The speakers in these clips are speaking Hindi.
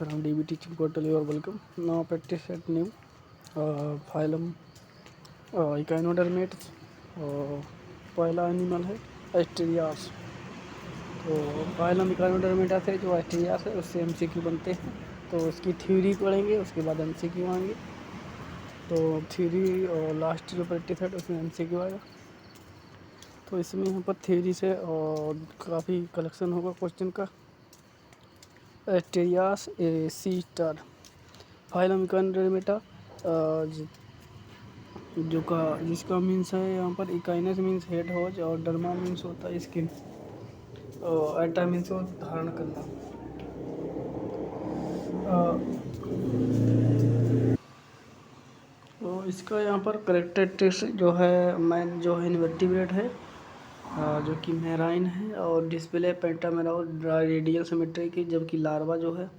from DB Teaching Portal. You are welcome. Now practice at new phylum Echinodermates. पहला एनिमल है एस्टेरियास। तो फाइलम इकाइनोडर्मेटा से जो एस्टेरियास है उससे एमसीक्यू बनते हैं। तो उसकी थ्योरी पढ़ेंगे, उसके बाद एमसीक्यू आएंगे। तो थ्योरी और लास्ट जो प्रैक्टिस है उसमें एमसीक्यू आएगा। तो इसमें यहाँ पर थ्योरी से और काफ़ी कलेक्शन होगा क्वेश्चन का। एस्टेरियास ए सी स्टार फाइलम इकाइनोडर्मेटा जिसका मीन्स है यहाँ पर इकाइनस मीन्स हेड होज और डर्मा मीन्स होता है स्किन और एटा मीन्स हो धारण करना। तो इसका यहाँ पर करेक्टरिस्टिक्स जो है मैन जो है इनवर्टिब्रेट है जो कि मेराइन है और डिस्प्ले पेंटामेराउस रेडियल सिमेट्री की, जबकि लार्वा जो है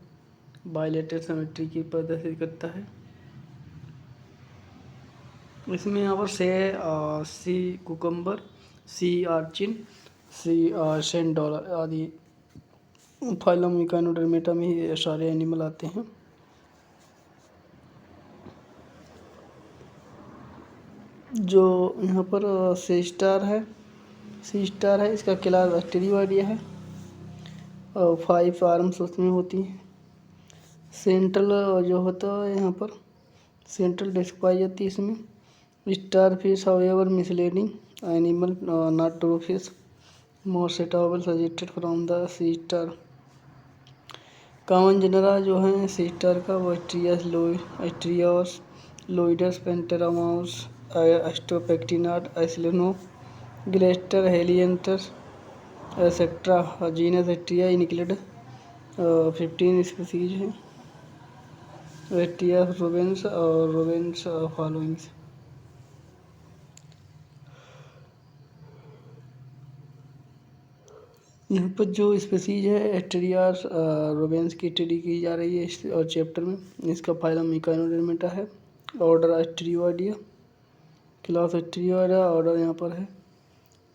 बायलेटरल सिमेट्री की प्रदर्शित करता है। इसमें यहाँ पर सी कुकम्बर, सी आर्चिन, सी सेंट डॉलर आदि फाइलम इकाइनोडर्मेटा में ही सारे एनिमल आते हैं। जो यहाँ पर सी स्टार है इसका क्लास एस्टेरियोइडिया है और 5 आर्म्स उसमें होती हैं। सेंट्रल जो होता है यहाँ पर सेंट्रल डिस्क पाई जाती है इसमें। Star fish however misleading animal not true fish more suitable suggested from the sea star. Common genera जो है सी स्टार का वो एस्टेरियास लोइडस पेंटेरामाउस एस्ट्रोपेक्टिनाट एस्लेनो ग्लेस्टर Heliaster etcetera. Genus Asterias include 15 species हैं। एस्ट्रिया रोवेंस और रोवेंस फॉलोइंग्स। यहाँ पर जो स्पीसीज है एस्टेरियास रोवेंस की स्टडी की जा रही है इस चैप्टर में। इसका फाइलम इकाइनोडर्मेटा है, ऑर्डर एस्टेरियोइडिया, क्लास एस्टेरियोइडिया, ऑर्डर यहाँ पर है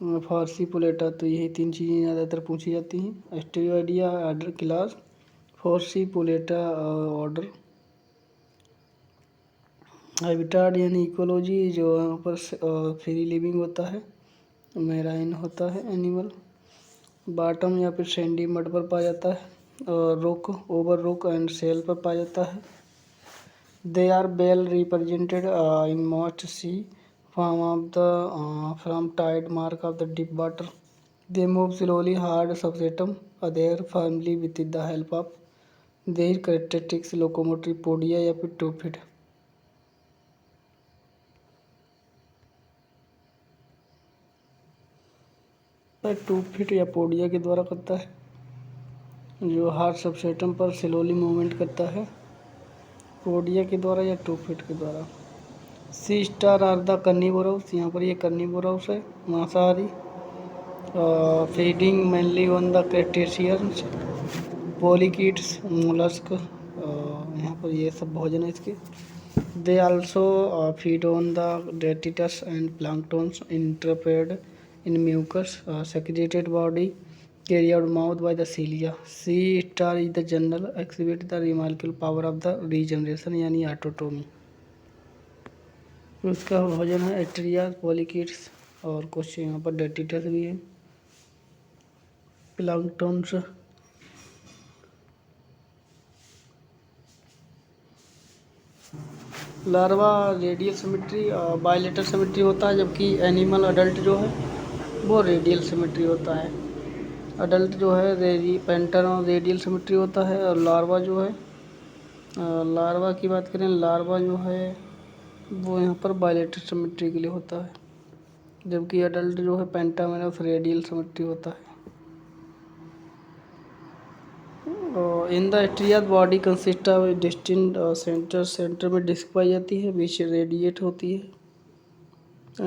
फारसी पोलेटा। तो यही 3 चीज़ें ज़्यादातर पूछी जाती हैं। एस्टेरियोइडिया ऑर्डर, क्लास, फारसी पोलेटा ऑर्डर। हैबिटाट यानी इकोलॉजी जो यहाँ पर फ्री लिविंग होता है, मेराइन होता है एनिमल। बॉटम या फिर सैंडी मड पर पाया जाता है और रोक, ओवर रोक एंड सेल पर पाया जाता है। They are well represented in most sea from tide mark of the deep water. They move slowly, hard substratum, adhere firmly with the help of their characteristics locomotory podia या फिर 2 feet। पर 2 फीट या पोडिया के द्वारा करता है, जो हार्ड सबस्ट्रेटम पर स्लोली मूवमेंट करता है पोडिया के द्वारा या 2 फीट के द्वारा। Sea star are the carnivorous, यहाँ पर ये कर्निवोरस है, मांसाहारी। Feeding mainly on the crustaceans, polychaetes, molluscs, यहाँ पर ये सब भोजन है इसके। They also feed on the detritus and planktons entrapped in mucus secreted body carry out mouth by the cilia। Sea star is the general exhibit the remarkable power of the regeneration यानी ऑटोटोमी। उसका भोजन है एस्टेरियास, पॉलीकीट्स और कुछ यहाँ पर डेटिटस भी है, planktons. Larva radial symmetry bilateral symmetry होता है, जबकि एनिमल अडल्ट जो है वो रेडियल सिमेट्री होता है। अडल्ट जो है पेंटामेराउस रेडियल सिमेट्री होता है और लार्वा जो है लार्वा की बात करें, लार्वा जो है वो यहाँ पर बायलेटरल सिमेट्री के लिए होता है, जबकि अडल्ट जो है पेंटामेराउस रेडियल सिमेट्री होता है। In the Asterias body consist of distinct centre में डिस्क पाई जाती है, बीच रेडिएट होती है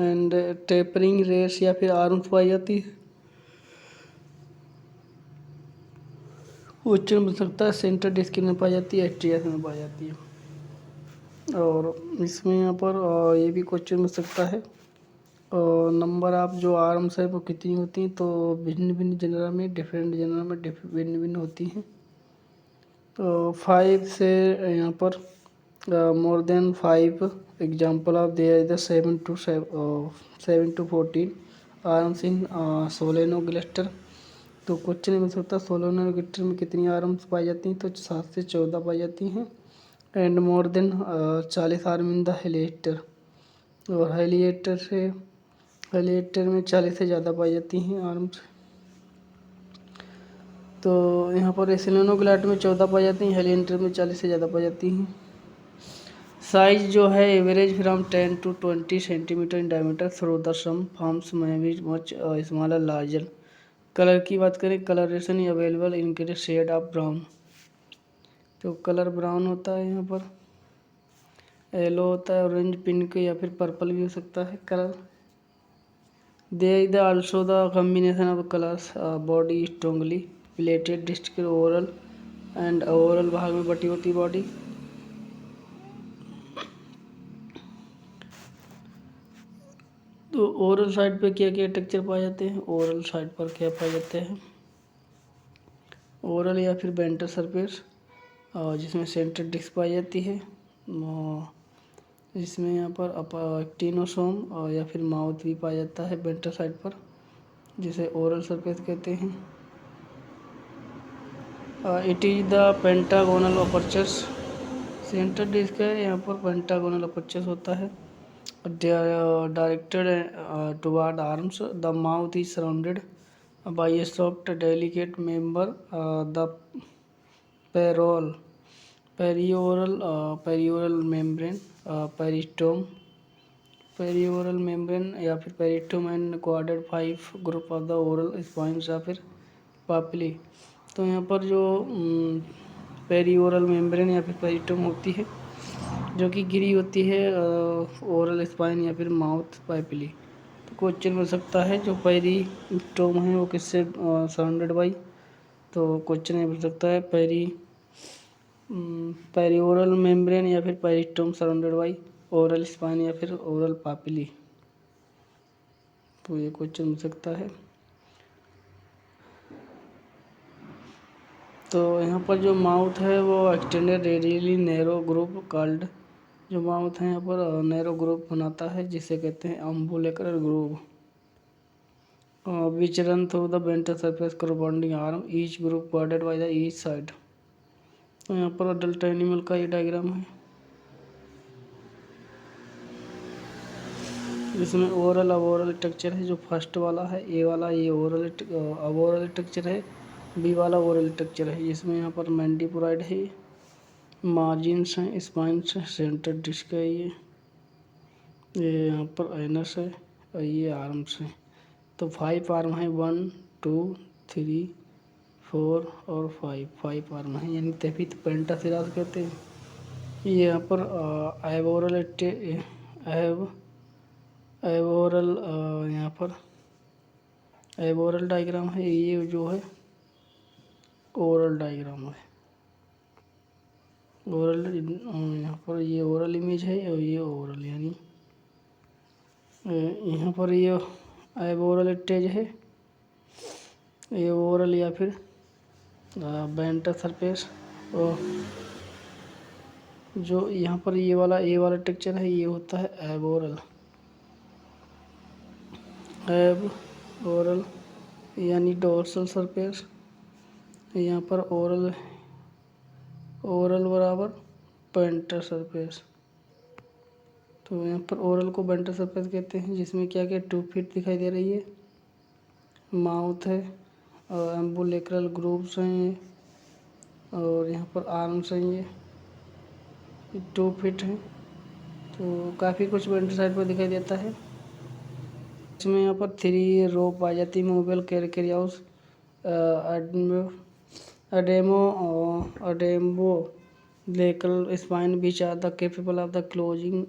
एंड टेपरिंग रेस या फिर आर्म्स पाई जाती है। उच्चन बन सकता है, सेंटर डिस्क में पाई जाती है, एस्टेरियास में पाई जाती है। और इसमें यहाँ पर ये भी क्वेश्चन बन सकता है नंबर ऑफ जो आर्म्स है वो कितनी होती हैं। तो भिन्न भिन्न जनरा में डिफरेंट जनरा में भिन्न भिन्न होती हैं। तो 5 से यहाँ पर more than 5 example of there is the 7 to 14 arms in solenogaster। तो क्वेश्चन में सकता है सोलोनोगास्टर में कितनी आर्म्स पाई जाती हैं, तो 7 से 14 पाई जाती हैं। And more than 40 arm in the Heliaster, और हेलिएटर में 40 से ज़्यादा पाई जाती हैं आर्म्स। तो यहाँ पर सेलेनोग्लाट में 14 पाई जाती हैं, हेलिएटर में 40 से ज़्यादा पाई जाती हैं। साइज जो है average from 10 to 20 centimetre in diameter through the some forms में भी मच स्मॉलर लार्जर। कलर की बात करें, colouration available in shade of brown. तो कलर ब्राउन होता है, यहाँ पर येलो होता है, ऑरेंज, पिंक या फिर पर्पल भी हो सकता है colour. There is also the combination of colours body strongly plated disc overall and overall भाग में बटी होती बॉडी। तो ओरल साइड पे क्या क्या टेक्सचर पाए जाते हैं, ओरल साइड पर क्या पाए जाते हैं, ओरल या फिर बेंटर सरफेस जिसमें सेंटर डिस्क पाई जाती है, जिसमें यहाँ पर एक्टिनोसोम या फिर माउथ भी पाया जाता है बेंटर साइड पर, जिसे ओरल सरफेस कहते हैं। It is the pentagonal apertures, centre disc है, यहाँ पर पेंटागोनल अपर्चर्स होता है। They are directed toward arms. The mouth is surrounded by a soft, delicate member, the perioral membrane, perioral membrane या फिर peristome and quadrate 5 group of the oral spines या फिर पापिली। तो यहाँ पर जो पेरियोरल मेम्ब्रेन या फिर पेरिटोम होती है, जो कि गिरी होती है ओरल स्पाइन या फिर माउथ पाइपली। तो क्वेश्चन मिल सकता है जो पेरिटोम है वो किससे सराउंडेड बाई, तो क्वेश्चन ये मिल सकता है पेरियोरल मेम्ब्रेन या फिर पेरिटोम सराउंडेड बाई ओरल स्पाइन या फिर ओरल पापिली। तो ये क्वेश्चन मिल सकता है। तो यहाँ पर जो माउथ है वो extended radially narrow group called, जो माउथ है यहाँ पर नैरो ग्रुप बनाता है जिसे कहते हैं ambulacral group, which run through the ventral surface corresponding arm, each group guarded by the each side. तो यहाँ पर अडल्ट एनिमल का ये डायग्राम है, जिसमें ओरल अवोरल स्ट्रक्चर है। जो फर्स्ट वाला है ए वाला, ये ओरल अवोरल स्ट्रक्चर है, बी वाला ओरल स्ट्रक्चर है, जिसमें यहाँ पर मैंडिपोराइड है, मार्जिन्स हैं, स्पाइन्स हैं, सेंटर डिस्क है, ये यहाँ पर एनस है और ये आर्म्स हैं। तो 5 आर्म है, 1 2 3 4 और 5 आर्म है, यानी तभी तो पेंटासिरास कहते हैं। ये यहाँ पर एवोरल यहाँ पर एवोरल डायग्राम है, ये जो है ओरल डायग्राम है। ओरल यहाँ पर ये ओरल इमेज है और ये ओरल, यानी यहाँ पर ये एवोरल स्टेज है, ये ओरल या फिर बेंटर सरफेस। और जो यहाँ पर ये वाला ए वाला टेक्चर है, ये होता है एवोरल, ओरल यानी डोर्सल सरफेस। यहाँ पर ओरल बराबर पेंटर सरफेस। तो यहाँ पर ओरल को बेंटर सरफेस कहते हैं, जिसमें क्या क्या 2 फीट दिखाई दे रही है, माउथ है और एम्बुलेक्रल ग्रूव्स हैं, और यहाँ पर आर्म्स हैं, ये 2 फीट हैं। तो काफ़ी कुछ बेंटर साइड पर दिखाई देता है। इसमें यहाँ पर 3 रो पाई जाती है, मोबाइल कैरियाउस adambulacral spine which are the capable of the closing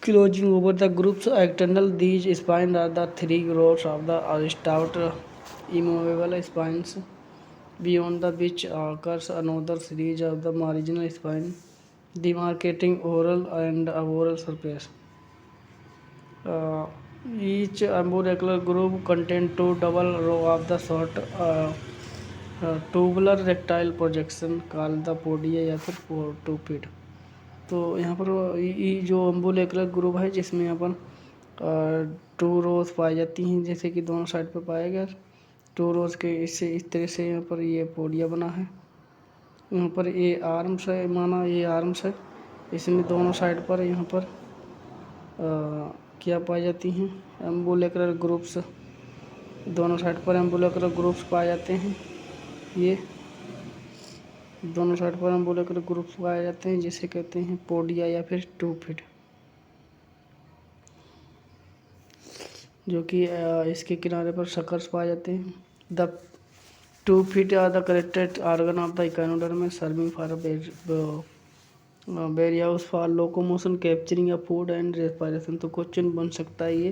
over the groups external. These spines are the 3 rows of the stout immovable spines, beyond the which occurs another series of the marginal spine demarcating oral and oral surface. Each umbilical groove contains two double row of the short tubular rectile projection called the podia या फिर टूपिड। तो यहाँ पर ये जो अम्बुलेकुलर ग्रुप है जिसमें अपन 2 रोज पाई जाती हैं, जैसे कि दोनों साइड पर पाया गया 2 रोज के, इससे इस तरह से यहाँ पर ये पोडिया बना है। यहाँ पर ये आर्म्स है, माना ये आर्म्स है, इसमें दोनों साइड पर यहाँ पर क्या पाई जाती हैं, एम्बुलेकुलर ग्रुप्स, दोनों साइड पर एम्बुलेकुलर ग्रुप्स पाए जाते हैं। ये दोनों साइड पर एम्बुलेकुलर ग्रुप्स पाए जाते हैं जिसे कहते हैं पोडिया या फिर टूपिड, जो कि इसके किनारे पर सकर्स पाए जाते हैं। द टूपिड आर द करेक्टेड organ of the echinoderm serving for various for locomotion capturing या फूड एंड रेस्पिरेशन। तो क्वेश्चन बन सकता है ये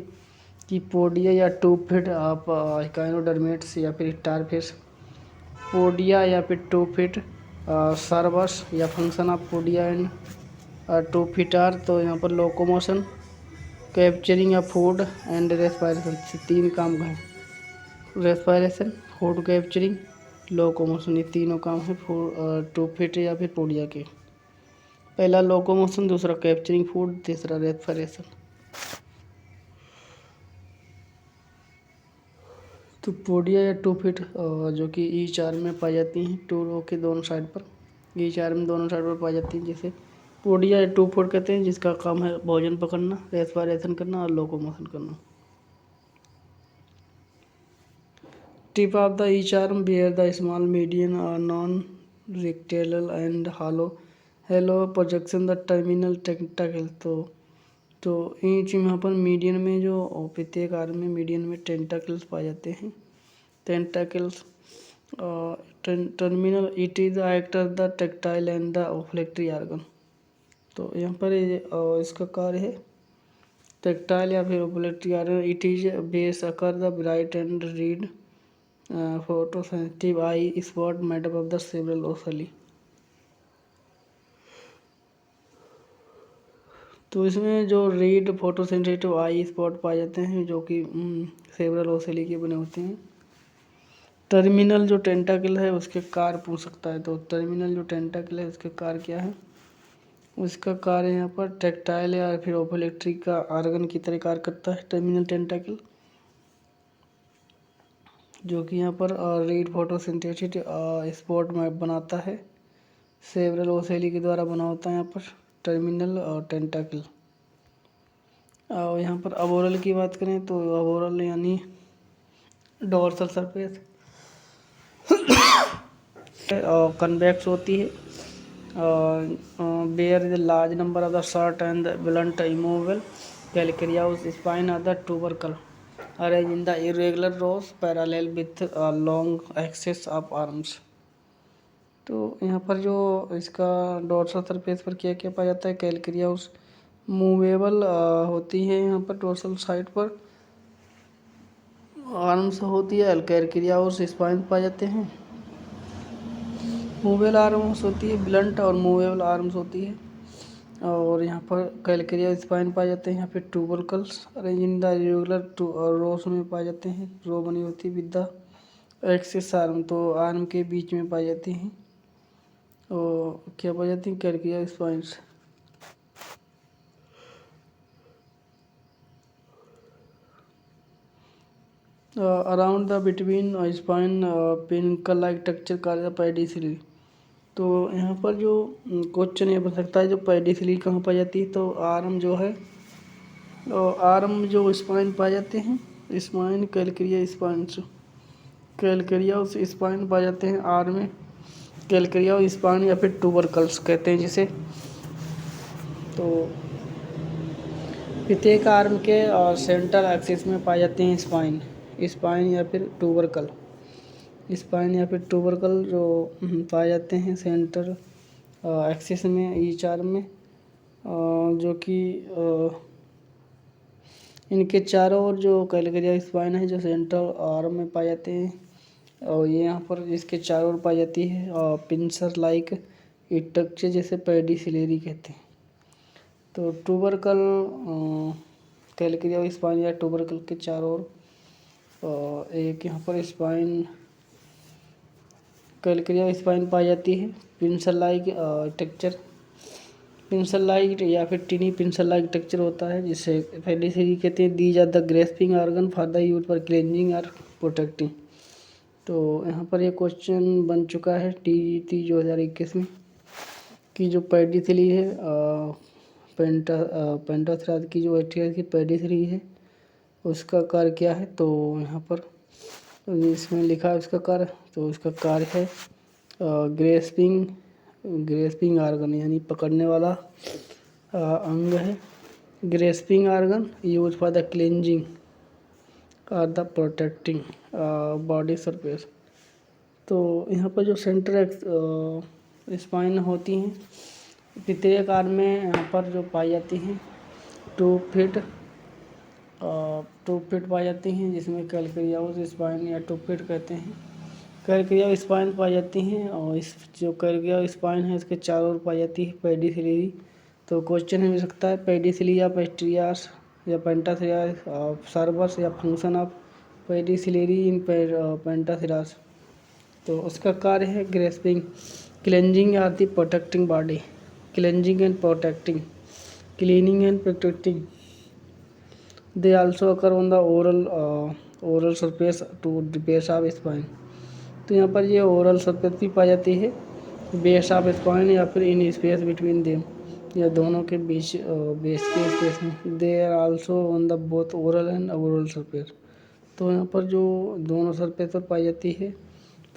कि पोडिया या टूपिड ऑफ इकोनोडर्मेट्स या फिर स्टारफिश, पोडिया या फिर टूपिड सर्वस या फंक्शन ऑफ पोडिया एंड टूपिटार। तो यहाँ पर लोकोमोशन, कैप्चरिंग या फूड एंड रेस्पिरेशन से 3 काम हैं। रेस्पिरेशन, फूड कैप्चरिंग, लोकोमोशन, ये तीनों काम है टूपिड या फिर पोडिया के। पहला लोकोमोशन, दूसरा कैप्चरिंग फूड, तीसरा रेस्पिरेशन। तो पोडिया या टूपिड जो कि ईच आर्म में पाई जाती हैं, 2 रो के दोनों साइड पर, ईच आर्म में दोनों साइड पर पाई जाती हैं, जैसे पोडिया या टूपिड कहते हैं, जिसका काम है भोजन पकड़ना, रेस्पिरेशन करना और लोकोमोशन करना। Tip of the each arm bear the small median और non retractile and hollow projection the terminal tentacle. तो ईच यहाँ पर मीडियन में जो प्रत्येक आर्म में मीडियन में टेंटाकल्स पाए जाते हैं। Tentacles terminal it is acts the tactile and the olfactory organ. तो यहाँ पर इसका कार्य है टेक्टाइल या फिर olfactory organ. It is base occur the bright and red photosensitive eye spot made up of the several ocelli. तो इसमें जो रेड फोटोसेंसिटिव आई स्पॉट पाए जाते हैं, जो कि सेवरल ओसेली के बने होते हैं। टर्मिनल जो टेंटाकल है उसके कार्य पूछ सकता है। तो टर्मिनल जो टेंटाकल है उसके कार्य क्या है, उसका कार्य यहाँ पर टेक्टाइल या फिर ओफोलेक्ट्रिक का आर्गन की तरह कार्य करता है टर्मिनल टेंटाकल, जो कि यहाँ पर रेड फोटोसिंथेटिक स्पॉट में बनाता है, सेवरल ओसेली के द्वारा बना होता है यहाँ पर टर्मिनल और टेंटाकल। और यहाँ पर अबोरल की बात करें तो अबोरल यानी डोर्सल सरफेस कन्वेक्स होती है, bear is large number of the short and blunt immovable calcareous spine of the tubercle arrange in the irregular rows parallel with long axis of arms. तो यहाँ पर जो इसका डोर्सल सरफेस पर क्या क्या पाया जाता है, कैलकेरियास मूवेबल होती है, यहाँ पर डोर्सल साइड पर आर्म्स होती है, कैलकेरियास स्पाइन पाए जाते हैं। मूवेबल आर्म्स होती है, ब्लंट और मूवेबल आर्म्स होती है, और यहाँ पर कैलकेरिया स्पाइन पाए जाते हैं। यहाँ पे tubercles arrange in the regular rows में पाए जाते हैं, रो बनी होती है विद द एक्सिस आर्म, तो आर्म के बीच में पाई जाती हैं। और क्या पाई जाती हैं, calcareous spines. Around the between spine pincer like texture called the pedicellariae. तो यहाँ पर जो क्वेश्चन ये बन सकता है, जो पेडिसिली कहाँ पाई जाती है, तो आर्म जो है, आर्म जो स्पाइन पाए जाते हैं, स्पाइन कैलकेरिया स्पाइंस, कैलकेरिया उस स्पाइन पाए जाते हैं आर्म में, कैलकेरिया स्पाइन या फिर ट्यूबरकल्स कहते हैं जिसे। तो प्रत्येक आर्म के और सेंटर एक्सिस में पाए जाते हैं स्पाइन या फिर ट्यूबरकल, स्पाइन या फिर ट्यूबरकल जो पाए जाते हैं सेंटर एक्सिस में ईच आर्म में, जो कि इनके चारों ओर जो कैलकेरिया स्पाइन है जो सेंट्रल आर्म में पाए जाते हैं, और ये यहाँ पर इसके चारों ओर पाई जाती है पिंसर लाइक स्ट्रक्चर, जैसे पेडिसिलेरी कहते हैं। तो ट्यूबरकल कैलक्रिया स्पाइन या ट्यूबरकल के चारों ओर। एक यहाँ पर स्पाइन कैलक्रिया स्पाइन पाई जाती है। पिंसल लाइक टेक्चर, पिंसल लाइक या फिर टिनी पिंसल लाइक टेक्चर होता है, जिसे पहली सीरीज कहते हैं। These are the grasping organ for the use for cleansing और प्रोटेक्टिंग। तो यहाँ पर ये क्वेश्चन बन चुका है TGT 2021 में कि जो पेडिसिली है पेंटाथेरास की जो एट्रिया की पेडिसिली है उसका कार्य क्या है। तो यहाँ पर इसमें लिखा है उसका कार्य, तो उसका कार्य है ग्रेस्पिंग ऑर्गन यानी पकड़ने वाला अंग है। Grasping organ use for the cleansing और द प्रोटेक्टिंग बॉडी सरफेस। तो यहाँ पर जो सेंटर स्पाइन होती हैं पितृयक आकार में यहाँ पर जो पाई जाती हैं 2 फीट पाई जाती हैं, जिसमें कैलक्रियाउस स्पाइन या 2 फीट कहते हैं। कैलक्रिया स्पाइन पाई जाती हैं और इस जो कैलक्रिया स्पाइन है इसके चारों ओर पाई जाती है पेडिसिली। तो क्वेश्चन हो सकता है पेडिसिली या पेस्ट्रियास या पेंटाथेरास सर्वस या फंक्शन ऑफ पेडिसिलरी इन पेंटाथेरास। तो उसका कार्य है ग्रेस्पिंग, क्लेंजिंग या the protecting body, cleansing and protecting, cleaning and protecting. They also occur on the oral surface to the base of spine. तो यहाँ पर ये ओरल सरफेस भी पाई जाती है, बेस ऑफ स्पाइन या फिर इन स्पेस बिटवीन देम, या दोनों के बीच बेस के स्पेस में। They are also on the both oral and oral surface. तो यहाँ पर जो दोनों सरफेस पर पाई जाती है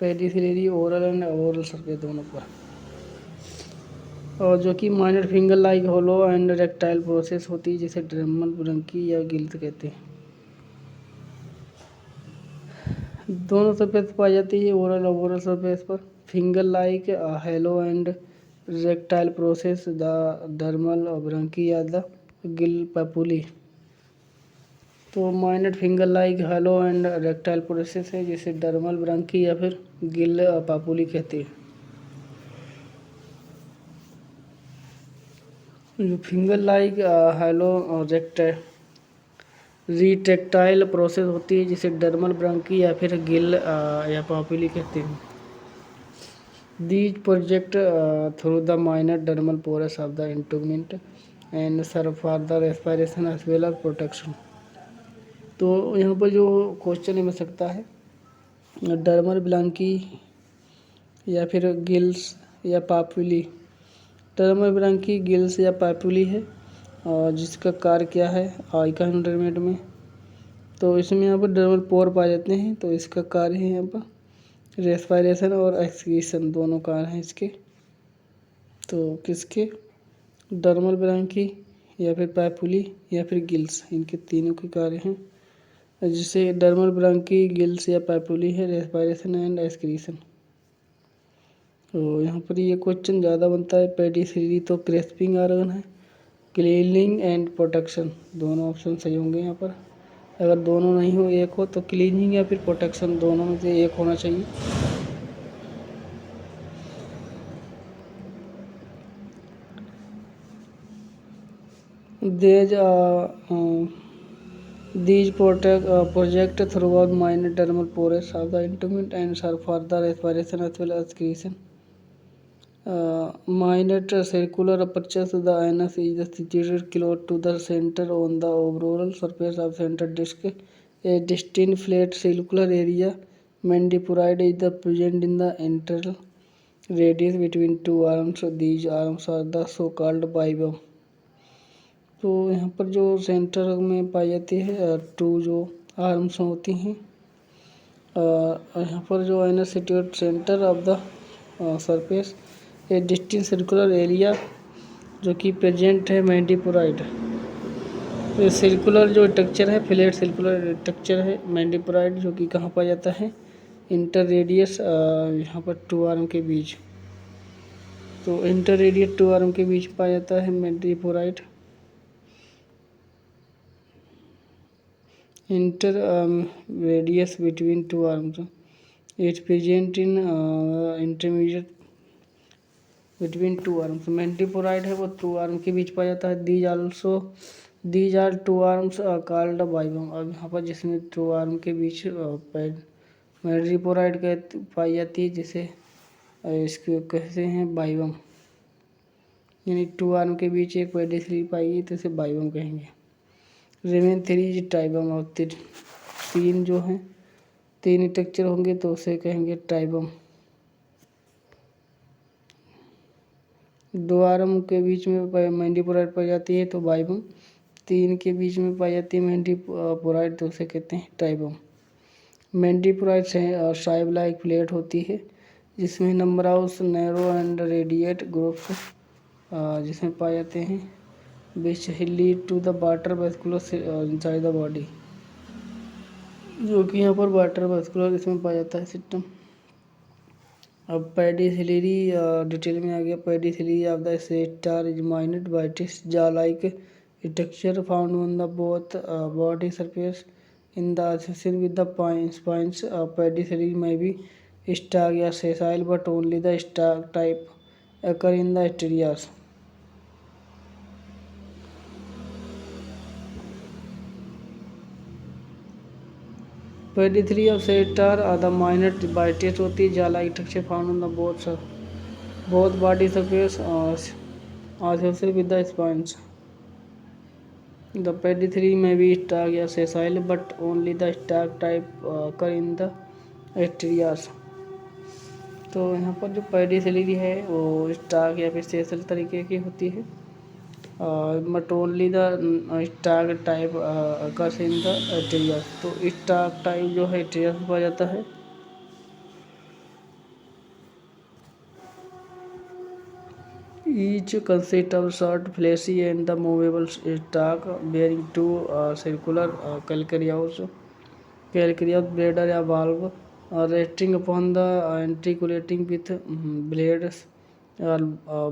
pedicellariae oral and oral surface दोनों पर, और जो कि minor finger like hollow and retractile process होती है, जिसे ड्रमल ब्रंकी या गिल्स कहते हैं। दोनों सरफेस पाई जाती है ओरल और ओरल सरफेस पर। Finger like hollow and retractile process the dermal branchiae या द गिल पैपुली। तो minor finger like hollow and retractile process है, जिसे डर्मल ब्रंकी या फिर गिल पैपुली कहते हैं। जो फिंगर लाइक हेलो रिट्रैक्टाइल प्रोसेस होती है, जिसे डर्मल ब्रंकी या फिर गिल या पैपुली कहते हैं। These project through the minor dermal pores of the integument and serve for the respiration as well as protection. तो यहाँ पर जो क्वेश्चन मिल सकता है डर्मल ब्रंकी या फिर गिल्स या पैपुली। डर्मल ब्रंकी गिल्स या पैपुली है, और जिसका कार्य क्या है आइका इंटरमीडिएट में। तो इसमें यहाँ पर डर्मल पोर पाए जाते हैं, तो इसका कार्य है यहाँ पर रेस्पिरेशन और एक्सक्रीशन दोनों कार्य हैं इसके। तो किसके डर्मल ब्रंकी या फिर पैपुली या फिर गिल्स, इनके तीनों के कार्य हैं। जिसे डर्मल ब्रंकी गिल्स या पैपुली है रेस्पिरेशन एंड एक्सक्रीशन। तो यहाँ पर ये क्वेश्चन ज़्यादा बनता है। पेडिसिली तो ग्रेस्पिंग ऑर्गन है, क्लीनिंग एंड प्रोटेक्शन दोनों ऑप्शन सही होंगे यहाँ पर। अगर दोनों नहीं हो एक हो तो क्लीनिंग या फिर प्रोटेक्शन दोनों में से एक होना चाहिए। These project throughout minor dermal pores of the intimate and serve for the respiration as well as excretion. Minor circular apertures of the anus is situated close to the center on the overall surface of center disc. A distinct flat circular area mandibulide is present in the internal radius between two arms. These arms are the so-called bivalve. तो यहाँ पर जो सेंटर में पाई जाती है 2 जो आर्म्स होती हैं, यहाँ पर जो anus situate centre of the surface a distinct circular area जो कि प्रेजेंट है मैंडिपुराइड। ये सर्कुलर जो स्ट्रक्चर है फ्लैट सर्कुलर स्ट्रक्चर है मैंडिपुराइड, जो कि कहाँ पाया जाता है इंटर रेडियस यहाँ पर 2 आर्म के बीच। तो इंटर रेडियस 2 आर्म के बीच पाया जाता है madreporite. Inter radius between 2 arms it present in intermediate between 2 arms. Madreporite है वो 2 आर्म के बीच पाया जाता है। These also these are two arms called bivium. अब यहाँ पर जिसमें टू आर्म के बीच मैड्रीपोराइड पाई जाती है, जिसे इसको कहते हैं बाइबम। यानी टू आर्म के बीच एक पेडिसली पाई गई तो इसे बाइबम कहेंगे। Remain three is trivium. और तीन जो हैं, तीन स्ट्रक्चर होंगे तो उसे कहेंगे ट्राइबम। दो आर्म के बीच में मैंडीपोराइड पाई जाती है तो बाइबम। तीन के बीच में पाई जाती है मैंडीपोराइड तो उसे कहते हैं ट्राइबम। मैंडीपोराइड साइब लाइक प्लेट होती है जिसमें number of narrow and radiate groups जिसमें पाए जाते हैं, which lead to the water vascular inside the body, जो कि यहाँ पर वाटर वेस्कुलर इसमें पाया जाता है सिस्टम। अब पेडिसिलरी डिटेल में आ गया। Pedicellariae of the star is mined by jaw like structure found on the both body surface in the association with the spines. Pedicellary may be stalk या sessile, but only the stalk type occur in the asterias. Pedicellary of star are the minor bites होती है जाला structure found on the both body surface associated with the spines. The pedicellary may be stalk या sessile, but only the stalk type occur in the asterias. तो यहाँ पर जो पेडिसिलरी है वो स्टाक या फिर सेसल तरीके की होती है, but only the stalk type occurs in the Asterias. तो स्टाक टाइप जो है एटेरियस में पाया जाता है। Each consists of short, fleshy, and the movable stalk bearing two circular calcareous bladder या valve resting upon the articulating with blades or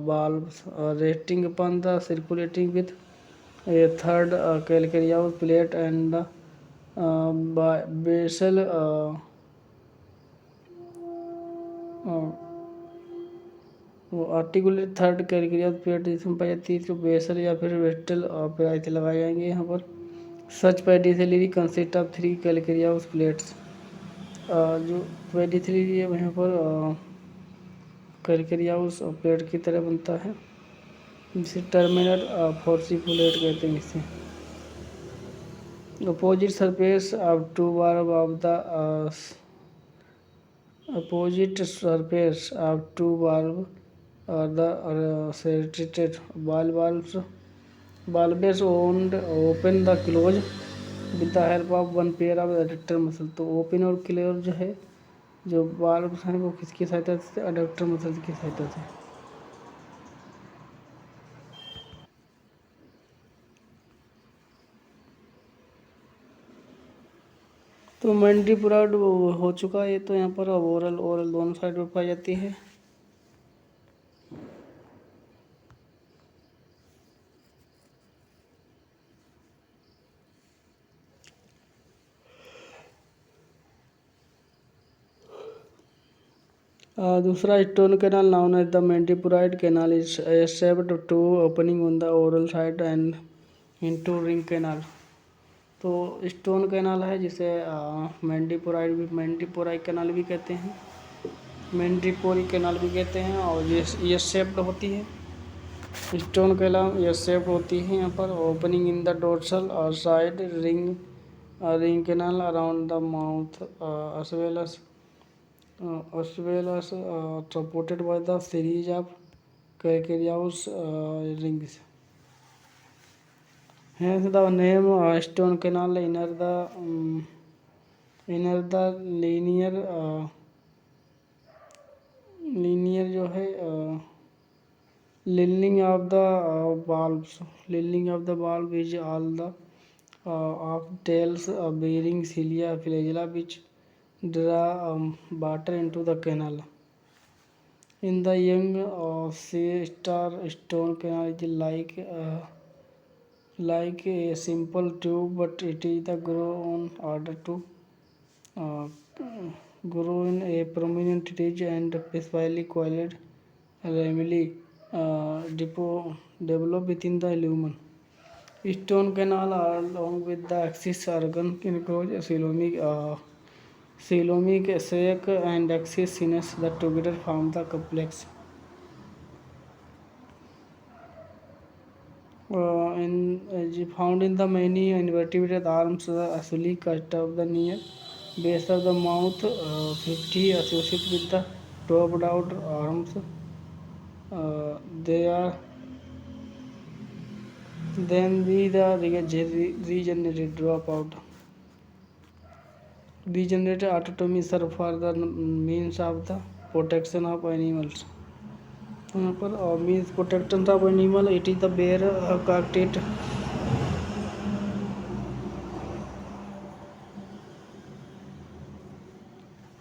valves resting upon the circulating with a third calcareous plate and the basal वो आर्टिकुलेट थर्ड कैलकेरियस प्लेट जिसमें पाई जाती है, जो बेसल या फिर वेस्टल पे लगाए जाएंगे यहाँ पर। Such pedicellariae consist of three calcareous plates. जो पेडिसिलरी है वहाँ पर कैलकेरियस प्लेट की तरह बनता है, जिसे टर्मिनल फोर्सिफुलेट कहते हैं। इसे opposite surface of to bar of the opposite surface of two valves are the serrated valves open the close with the help of one pair of adductor muscle। तो ओपन और क्लोज जो है, जो वाल्व्स हैं वो किसकी सहायता से? अडक्टर मसल की सहायता से। तो मैंडीपोराइड हो चुका है, तो यहाँ पर ओरल दोनों साइड में पाई जाती है। दूसरा stone canal known as the madreporite canal is shaped to opening on the oral side and into ring canal. तो स्टोन कैनाल है जिसे मैंडीपोराइड कैनाल भी कहते हैं, मैंडीपोरी कैनाल भी कहते हैं, और ये शेप्ड होती है। स्टोन कैनाल ये शेप्ड होती है यहाँ पर। ओपनिंग इन द डोर्सल और side ring canal around the mouth as well as supported by the series of calcareous rings. Hence the name stone canal inner the linear जो है lining of the valves is all the of tails bearing cilia flagella which draw water into the canal. In the young sea star, stone canal is like a simple tube, but it is the grow on order to uh, grow in a prominent ridge and specially coiled ramially develop within the lumen. Stone canal along with the axis organ encroach coelomic sac and axis sinus that together form the complex. Found in the many invertebrate arms, the ocelli cut of the near base of the mouth, 50 associated with the topped out arms. They are then be the regenerated drop out. Regenerated autotomy serve for the means of the protection of animals. यहाँ पर means protection of animal it is the bare carted.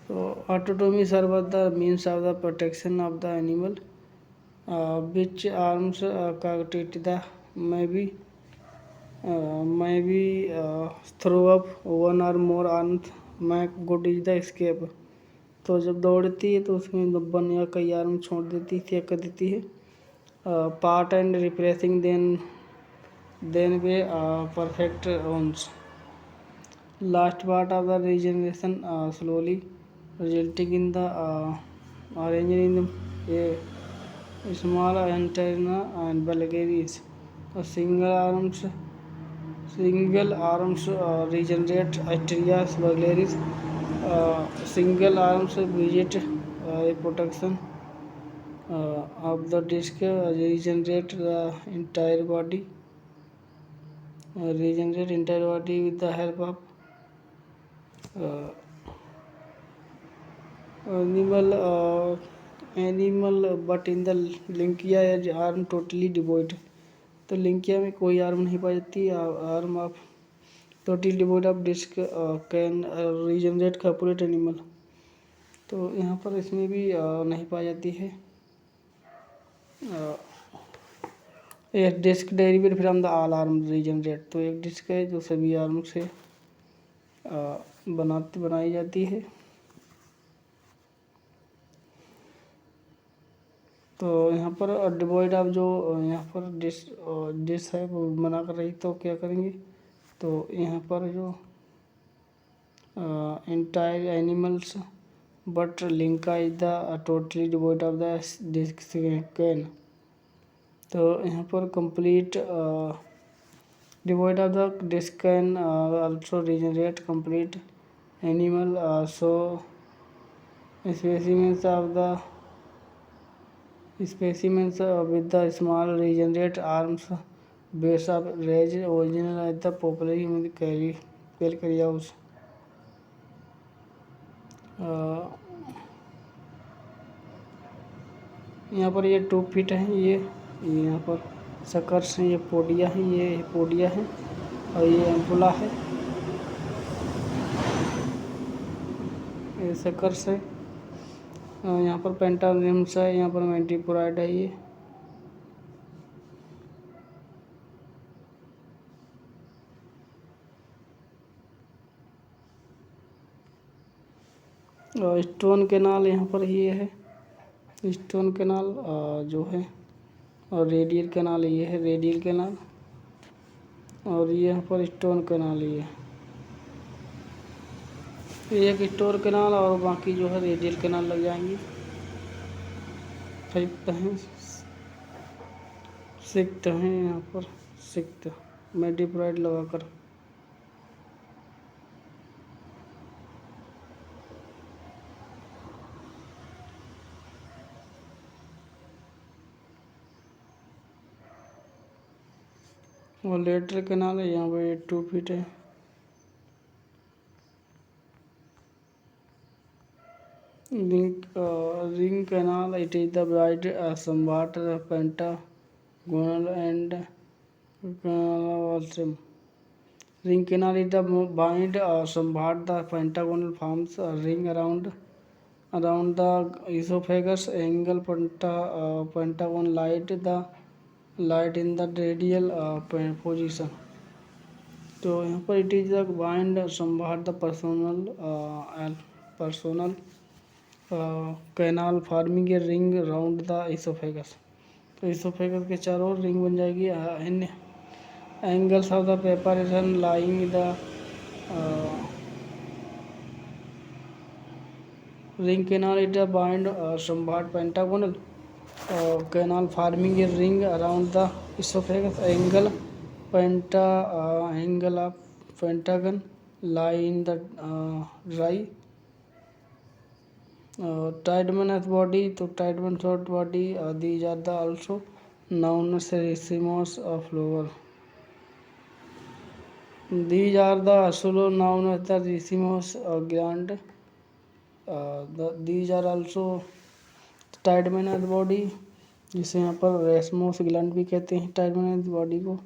So autotomy serve as the means of the protection of the animal, which arms cocktail the maybe throw up one or more arms make good is the escape. तो जब दौड़ती है तो उसमें वन या कई आर्म छोड़ देती है, कर देती है. Part and repressing then way perfect ones. Last part of the regeneration slowly resulting in the arranging in a small antenna and vulgaris. Single arms regenerate arteria vulgaris. Single arms visit a protection of the disc, regenerate the entire body. Regenerate entire body with the help of animal, but in the Linckia arm totally devoid. तो लिंकिया में कोई आर्म नहीं पाई जाती. Arm of totally devoid of disc can regenerate corporate animal. तो यहाँ पर इसमें भी नहीं पाई जाती है. एक disc derivate from the all arm regenerate. तो एक डिस्क है जो सभी आर्म से बनाई जाती है. तो यहाँ पर डिवॉइड ऑफ जो यहाँ पर डिश है वो मना कर रही, तो क्या करेंगे. तो यहाँ पर जो entire animals but लिंका is the totally devoid of the disc can. तो यहाँ पर complete devoid of the disc can also regenerate complete animal. So specimens with the small regenerate arms base of range original at the popular human Calcareous. यहाँ पर ये 2 फीट है. ये यहाँ पर सकर्स हैं, ये पोडिया है, ये पोडिया है और ये एम्पुला है. ये सकर्स है. यहाँ पर पेंटाग्राम्स है, यहाँ पर मेंटिपोराइड है. ये और स्टोन कैनाल यहाँ पर ये है. स्टोन कैनाल जो है और रेडियल कैनाल ये है. रेडियल कैनाल और ये यहाँ पर स्टोन कैनाल ये एक स्टोर कैनाल और बाकी जो है रेडियल कैनाल लग जाएंगी. सिक्त हैं यहाँ पर सिक्त मेडिप्राइड लगाकर. और लेटर कैनाल है, यहाँ पे 2 फीट है. Ring canal, it is the wide somewhat pentagonal and canal. Ring canal is the bind somewhat the pentagonal forms a ring around the esophagus. Angle pentagon light in the radial position. तो यहाँ पर it is the bind somewhat the personal canal farming a ring round the oesophagus. तो इसोफेगस के चारों ओर रिंग बन जाएगी. Angles of the preparation lying the ring canal is a bind somewhat pentagonal canal forming a ring around the esophagus. Angle of pentagon lie in the dry Tideman's body to Tideman short body. These are the also known as racemos of lower. These are the also known as the racemos gland. These are also Tideman's body, जिसे यहाँ पर रेसमोस ग्लैंड भी कहते हैं. टाइडमैनस बॉडी को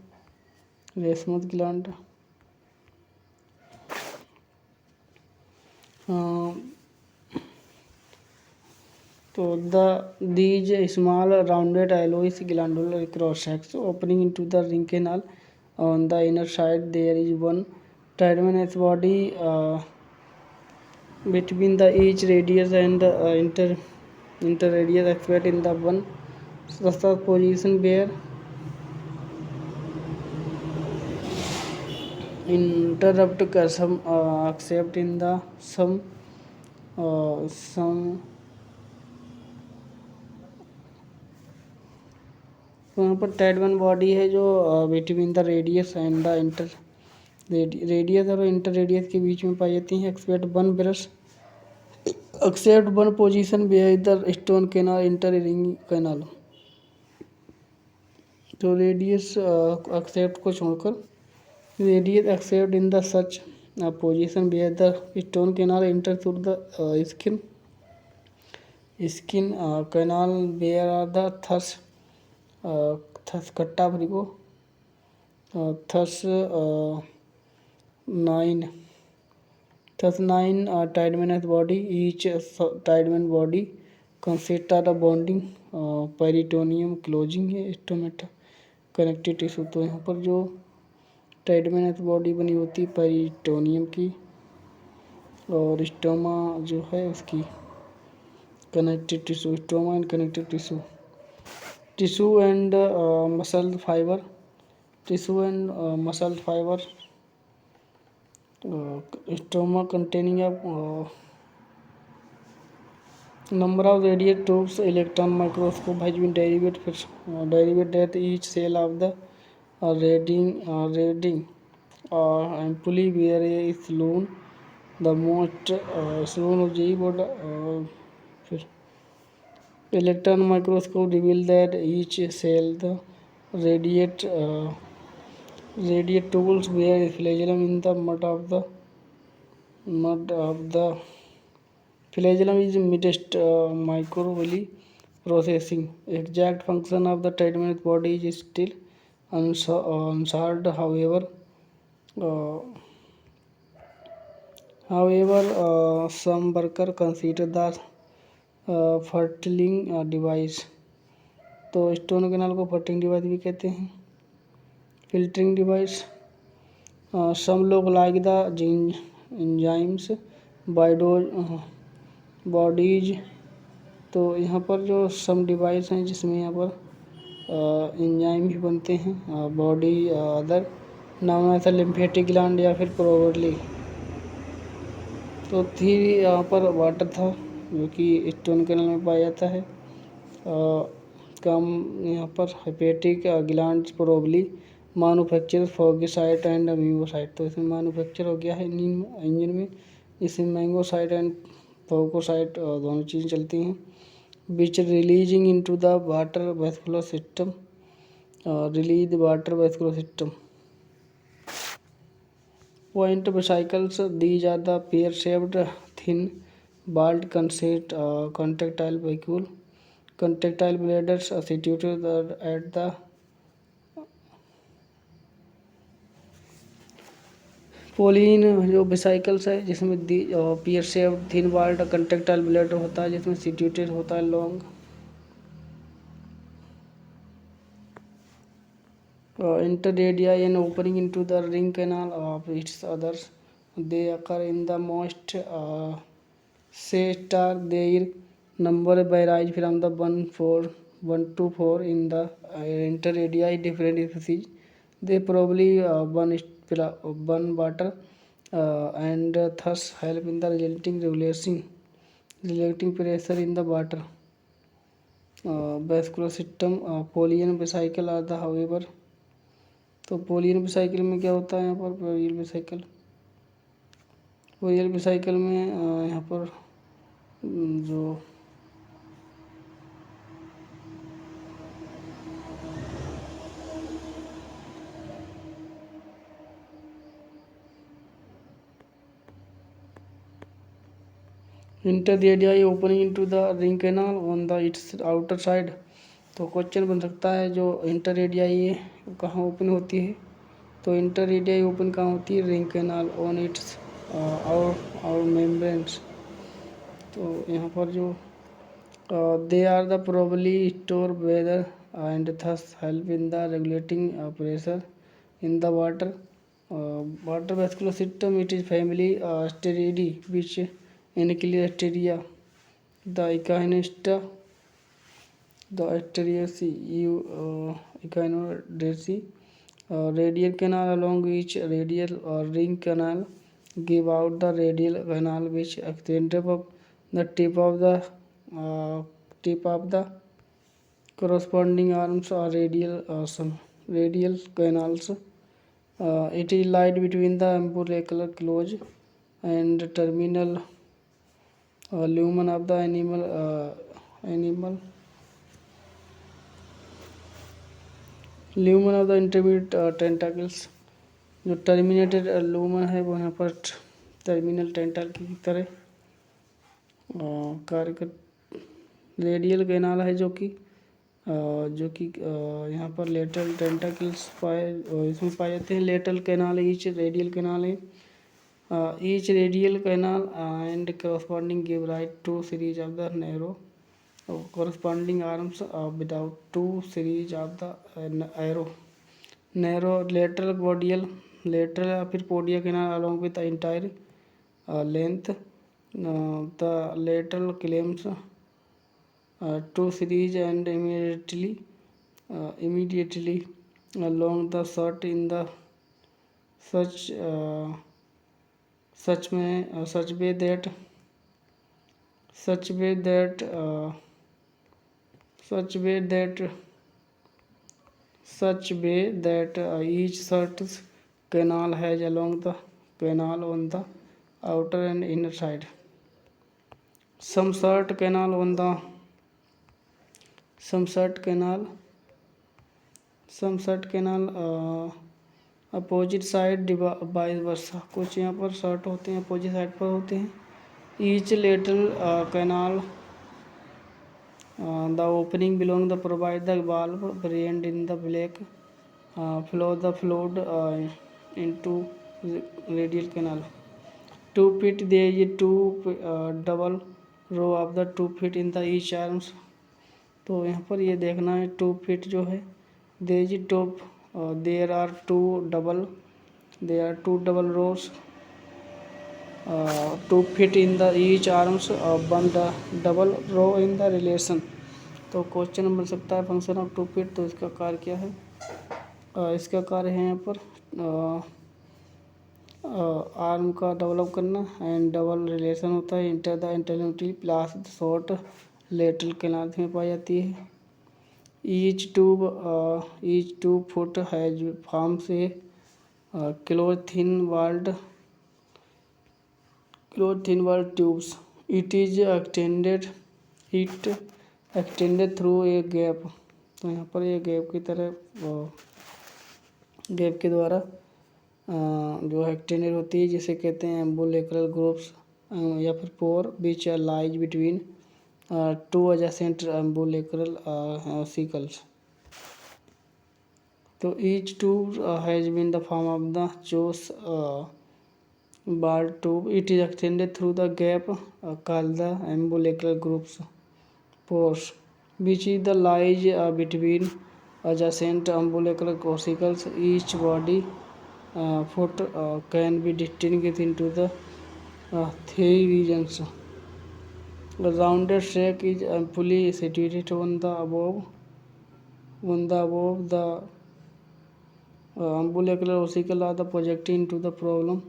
रेसमोस ग्लैंड. तो these small rounded alloys glandular cross sacs opening into the ring canal. On the inner side there is one Tideman's body between the each radius and interradius expert in the one first position where interrupt some accept in the some तो यहाँ पर टाइडमैन बॉडी है जो between the radius and the inter radius और इंटर रेडियस के बीच में पाई जाती है. Except one brush except one position behind the stone canal inter ring canal. तो रेडियस एक्सेप्ट को छोड़कर radius except in the such position behind the stone canal inter through the skin canal where are the thus कट्टा फरिको thus 9 Tideman's body. Each Tideman body consists of bonding peritoneum closing है स्टोमेटा कनेक्टिव टिश्यू. तो यहाँ पर जो टाइडमैनस बॉडी बनी होती है पेरिटोनियम की और स्टोमा जो है उसकी connective tissue. Stoma and connective tissue. Tissue and muscle fibre. Tissue and muscle fibre. Stoma containing a number of radiate tubes. Electron microscope has been derived that each cell of the reading ampulle where a saloon the most saloon of J board. Electron microscope reveal that each cell the radiate tubes where flagellum in the mud of the flagellum is midst microvilli processing. Exact function of the Tideman's body is still unsolved. However, some workers consider the filtering device. तो स्टोन कैनाल को फिल्टरिंग डिवाइस भी कहते हैं. Filtering device. सम लोग लाइक द एंजाइम्स बॉडीज. तो यहाँ पर जो सम डिवाइस हैं जिसमें यहाँ पर एंजाइम भी बनते हैं. बॉडी अदर नाम ऐसा लिम्फेटिक ग्लैंड या फिर प्रोबेबली. तो थी यहाँ पर वाटर था जो कि स्टोन कैनाल में पाया जाता है. कम यहाँ पर hepatic gland probably manufacture phagocyte and amoebocyte. तो इसमें मैन्युफैक्चर हो गया है इंजन में. इसमें मैंगोसाइट एंड फोकोसाइट दोनों चीज़ें चलती हैं. Which releasing into the water vascular system. Release water vascular system. Point vesicles. These are the pear-shaped thin bald contractile vacuole. Contractile bladders are situated at the pollen. जो वेसिकल्स है जिसमें pear shaped thin bald contractile bladder होता है जिसमें सिट्यूटेड होता है long interradii and opening into the ring canal of its others. They occur in the most star. Their number varies from the 1 to 4 in the interradii. Different species They probably burn water and thus help in the regulating pressure in the water. Vascular system, Polian vesicle are the however. तो पोलियन वेसिकल में क्या होता है यहाँ पर? पोलियन वेसिकल में यहाँ पर जो interradii opening into the ring canal on the its outer side. तो क्वेश्चन बन सकता है जो इंटररेडियाई कहाँ ओपन होती है? तो इंटररेडियाई ओपन कहाँ होती है? रिंग कैनाल ऑन इट्स और मेम्ब्रेन्स। तो यहाँ पर जो they are the probably store whether and thus help in the regulating pressure in the water. Water vascular system, it is family Asteridae which include Asteria, the Echinocasta, the Asteriaceae, Echinodermae, radial canal along each radial or ring canal give out the radial canal which extends up the tip of the corresponding arms or radial canals. It is lied between the umbilical close and terminal lumen of the lumen of the intermediate tentacles. जो टर्मिनेटेड लूमन है वो यहाँ पर टर्मिनल टेंटाकल की तरह कार्य कर. रेडियल कैनाल है जो कि यहाँ पर लेटरल टेंटाकल्स इसमें पाए जाते हैं. Lateral canal each radial canal है. Each radial canal and corresponding give rise to series of the narrow corresponding arms without two series of the narrow lateral podial lateral फिर podia canal along with the entire length. The lateral claims two series and immediately along the short in the such way that each short canal has along the canal on the outer and inner side. Some short canal opposite side vice versa. कुछ यहाँ पर शॉर्ट होते हैं, अपोजिट साइड पर होते हैं. Each lateral canal the opening belong the provide the valve brand in the black flow the flowed into radial canal. 2 feet there is double row of the 2 feet in the each arms. तो यहाँ पर ये देखना है 2 feet जो है there is top there are two double rows 2 feet in the each arms one double row in the relation. तो क्वेश्चन बन सकता है फंक्शन ऑफ 2 feet. तो इसका कार्य क्या है? इसका कार्य है यहाँ पर आर्म का डेवलप करना एंड डबल रिलेशन होता है इंटर द इंटरन्यूटी प्लस शॉर्ट लेटरल कैनाल में पाई जाती है. Each tube foot has form से close thin walled tubes. It is extended through a gap. तो यहाँ पर ये गैप की तरह गैप के द्वारा जो है एक्सटेंडेड होती है जिसे कहते हैं एम्बुलेक्रल ग्रुप्स या फिर pore which lies between two adjacent umbilical sickles. तो each tube has been the form of the Jones ball tube. It is extended through the gap called the umbilical groups pores, which is the lies between adjacent umbilical vesicles. Each body foot can be distinguished into the three regions. The rounded sac is amply situated on the above the umbilical vesicle are the projecting into the problem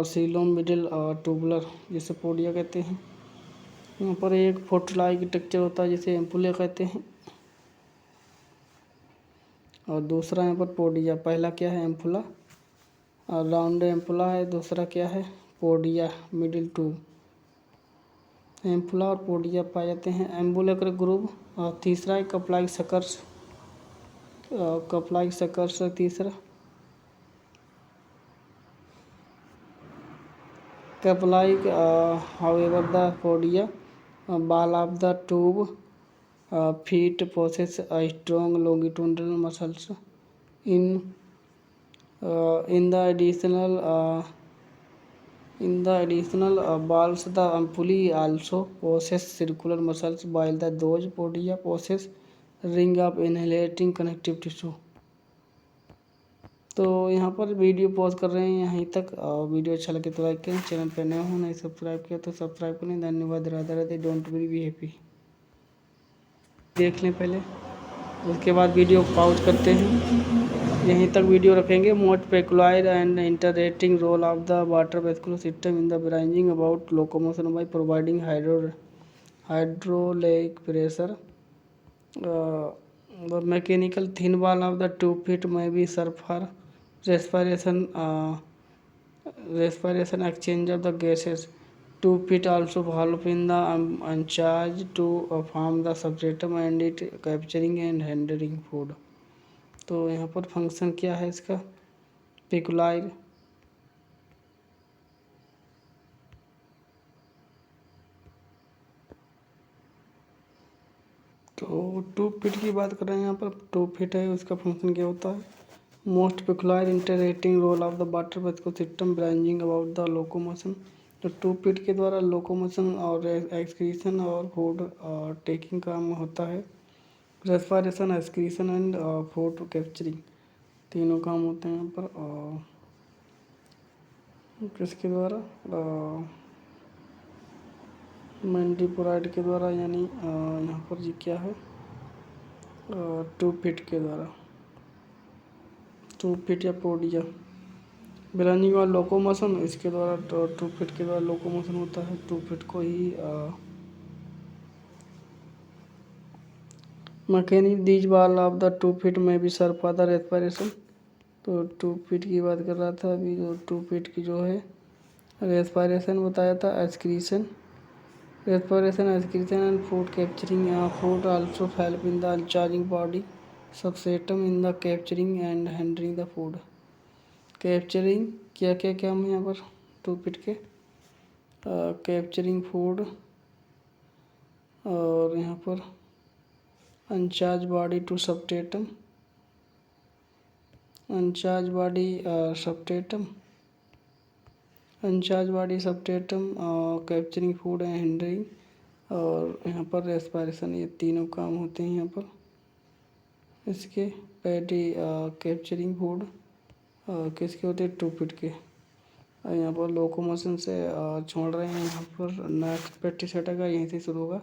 coelom middle tubular जिसे पोडिया कहते हैं। यहाँ पर एक फुट लाइक टेक्चर होता है जिसे एम्पुले कहते हैं, और दूसरा यहाँ पर पोडिया। पहला क्या है एम्पुला और राउंड एम्पुला है, दूसरा क्या है पोडिया मिडिल ट्यूब। एम्पुला और पोडिया पाए जाते हैं एम्बुलेकर ग्रुप, और तीसरा है कपलाइक सकर्स, कपलाइक सकर्स तीसरा। कपलाइक however the podia ball of the tube feet possess a strong longitudinal muscles in the additional balls the ampullae also possess circular muscles while those podia possess ring of inhalating connective tissue। तो यहाँ पर वीडियो पॉज कर रहे हैं यहीं तक। वीडियो अच्छा लगे तो लाइक करें, चैनल पर नए हो नहीं सब्सक्राइब किया तो सब्सक्राइब करें। धन्यवाद। Radhe Radhe. Don't be happy. देख लें पहले, उसके बाद वीडियो पॉज करते हैं। यहीं तक वीडियो रखेंगे। Most peculiar and interesting role of the water vascular system in the branching about locomotion by providing hydraulic pressure. The mechanical thin wall of the tube pit may be served for respiration exchange of the gases. Tube pit also help in the uncharge to form the substratum and it capturing and handling food। तो यहाँ पर फंक्शन क्या है इसका पेकुलार। तो ट्यूब फिट की बात कर रहे हैं। यहाँ पर ट्यूब फिट है, उसका फंक्शन क्या होता है। Most peculiar interacting role of the water vascular system branching about the locomotion. तो ट्यूब फिट के द्वारा लोकोमोशन और एक्सक्रीशन और फूड टेकिंग काम होता है। Respiration, excretion and food capturing तीनों काम होते हैं यहाँ पर। किसके द्वारा मैंडिपोराइड के द्वारा, यानी यहाँ पर जी क्या है ट्यूब फिट के द्वारा, ट्यूब फिट या पोडिया। ब्रांचिंग और लोकोमोशन इसके द्वारा, ट्यूब फिट के द्वारा लोकोमोशन होता है। ट्यूब फिट को ही mechanic these wall of the tube feet में भी सर्व फॉर द रेस्पिरेशन। तो ट्यूब फिट की बात कर रहा था अभी। जो ट्यूब फिट की जो है रेस्पिरेशन बताया था, excretion, respiration, excretion and food capturing. Food also help in the uncharging body substratum in the capturing and handling the food। Capturing क्या क्या काम है यहाँ पर ट्यूब फिट के, कैप्चरिंग फूड, और यहाँ पर anchorage body to substratum, anchorage body substratum, anchorage body substratum, capturing food and handling, और यहाँ पर रेस्पिरेशन। ये तीनों काम होते हैं यहाँ पर इसके। पैडी कैप्चरिंग फूड किसके होते हैं ट्यूब फिट के। यहाँ पर लोकोमोशन से छोड़ रहे हैं। यहाँ पर नेक्स्ट प्रैक्टिस हटेगा, यहीं से शुरू होगा।